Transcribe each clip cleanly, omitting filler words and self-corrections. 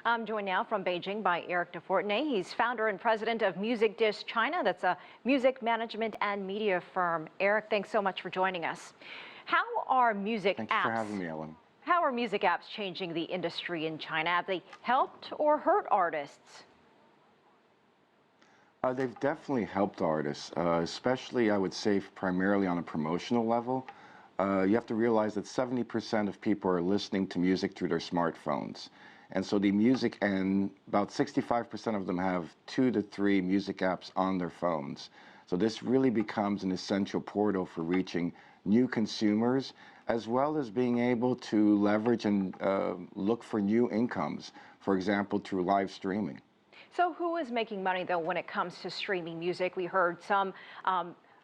I'm joined now from Beijing by Eric de Fontenay. He's founder and president of MusicDish China. That's a music management and media firm. Eric, thanks so much for joining us. How are music apps? Thanks for having me, Elaine. How are music apps changing the industry in China? Have they helped or hurt artists? They've definitely helped artists, especially, I would say, primarily on a promotional level. You have to realize that 70% of people are listening to music through their smartphones. And so the music, and about 65% of them have 2 to 3 music apps on their phones. So this really becomes an essential portal for reaching new consumers, as well as being able to leverage and look for new incomes, for example, through live streaming. So who is making money, though, when it comes to streaming music? We heard some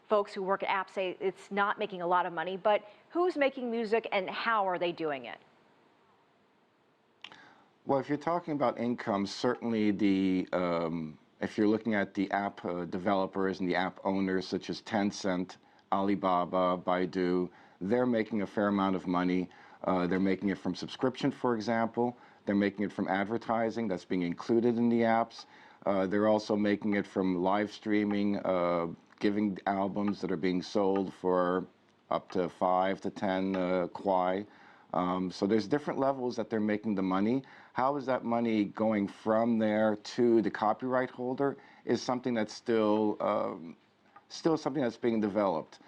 folks who work at apps say it's not making a lot of money, but who's making music and how are they doing it? Well, if you're talking about income, certainly if you're looking at the app developers and the app owners such as Tencent, Alibaba, Baidu, they're making a fair amount of money. They're making it from subscription, for example. They're making it from advertising that's being included in the apps. They're also making it from live streaming, giving albums that are being sold for up to 5 to 10 kwai. So there's different levels that they're making the money. How is that money going from there to the copyright holder is something that's still something that's being developed.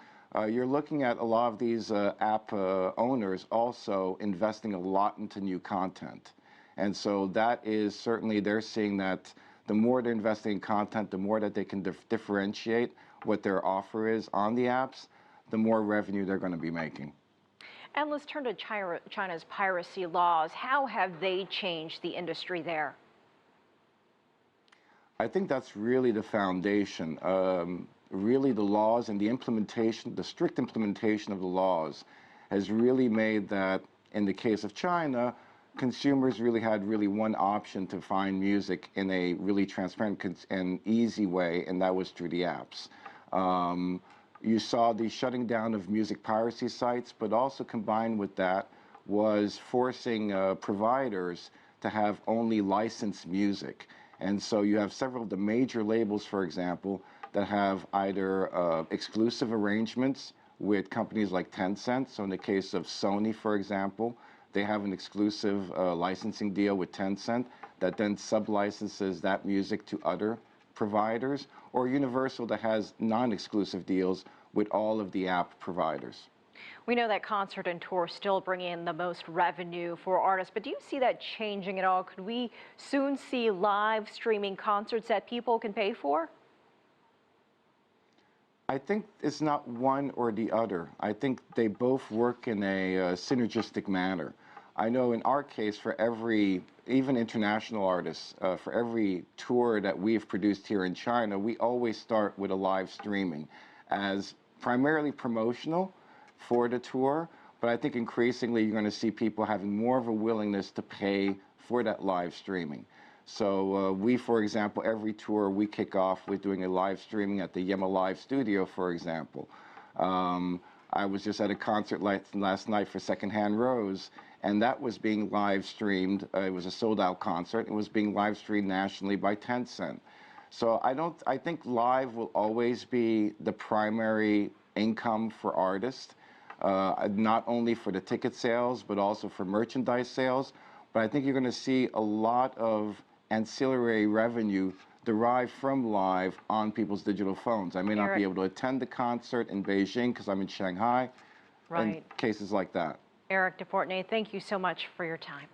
You're looking at a lot of these app owners also investing a lot into new content. And so that is certainly, they're seeing that the more they're investing in content, the more that they can differentiate what their offer is on the apps, the more revenue they're going to be making. And let's turn to China's piracy laws. How have they changed the industry there? I think that's really the foundation. Really the laws and the implementation, the strict implementation of the laws has really made that, in the case of China, consumers really had one option to find music in a really transparent and easy way, and that was through the apps. You saw the shutting down of music piracy sites, but also combined with that was forcing providers to have only licensed music. And so you have several of the major labels, for example, that have either exclusive arrangements with companies like Tencent. So in the case of Sony, for example, they have an exclusive licensing deal with Tencent that then sub-licenses that music to other providers, or Universal that has non-exclusive deals with all of the app providers. We know that concert and tour still bring in the most revenue for artists, but do you see that changing at all? Could we soon see live streaming concerts that people can pay for? I think it's not one or the other. I think they both work in a synergistic manner. I know in our case, for every, even international artists, for every tour that we've produced here in China, we always start with a live streaming as primarily promotional for the tour, but I think increasingly you're going to see people having more of a willingness to pay for that live streaming. So we, for example, every tour we kick off with doing a live streaming at the Yema Live studio, for example. I was just at a concert last night for Secondhand Rose, and that was being live streamed. It was a sold-out concert. It was being live streamed nationally by Tencent. So I think live will always be the primary income for artists, not only for the ticket sales, but also for merchandise sales. But I think you're going to see a lot of ancillary revenue derived from live on people's digital phones. I may not be able to attend the concert in Beijing because I'm in Shanghai, and cases like that. Eric de Fontenay, thank you so much for your time.